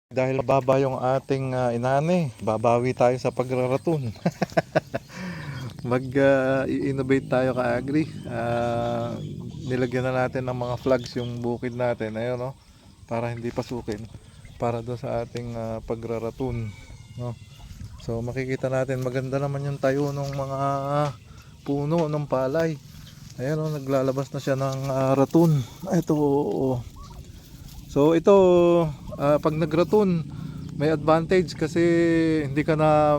Dahil mababa yung ating inani, babawi tayo sa pagraratun. Mag-innovate tayo ka-agri. Nilagyan na natin ng mga flags yung bukid natin. Ayun, no? Para hindi pasukin. Para doon sa ating pagraratun. No? So makikita natin maganda naman yung tayo ng mga puno ng palay. Ayan, no? Naglalabas na siya ng ratun. Ito. So ito, pag nagratun, may advantage kasi hindi ka na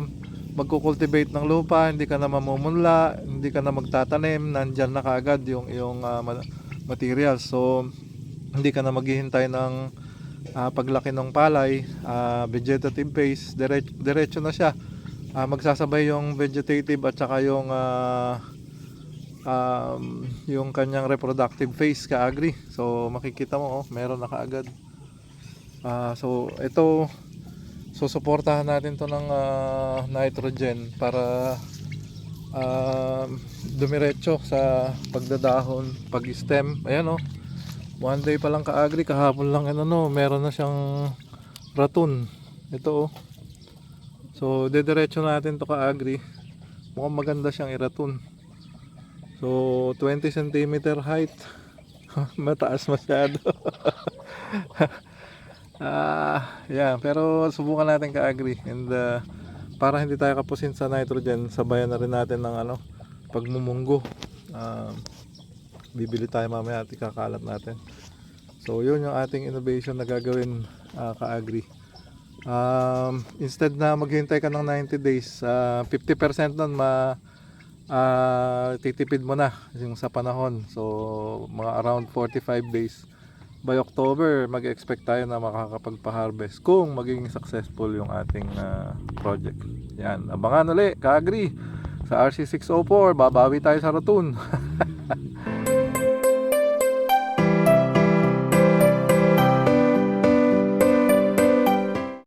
magko-cultivate ng lupa, hindi ka na mamumunla, hindi ka na magtatanim, nandyan na kaagad yung iyong materials. So hindi ka na maghihintay ng paglaki ng palay, vegetative phase, diretso na siya. Magsasabay yung vegetative at saka yung kanyang reproductive phase ka-agri. So makikita mo, meron na kaagad. So ito, susuportahan natin to ng nitrogen para dumiretso sa pagdadahon, pag-stem. Ayan, oh, one day pa lang ka-agri, kahapon lang meron na siyang ratun. Ito, oh. So dediretso natin to ka-agri. Mukhang maganda siyang iratun. So 20 cm height. Mataas masyado. Yeah, pero subukan natin ka-agri, and para hindi tayo kapusin sa nitrogen, sabayan na rin natin ng pagmumunggo. Bibili tayo mamaya at ikakalat natin. So yun yung ating innovation na gagawin, ka-agri. Instead na maghintay ka ng 90 days, 50% nun titipid mo na yung sa panahon. So mga around 45 days. By October, mag-expect tayo na makakapagpa-harvest kung magiging successful yung ating project. Yan, abangan ulit, ka-agri sa RC604, babawi tayo sa ratun.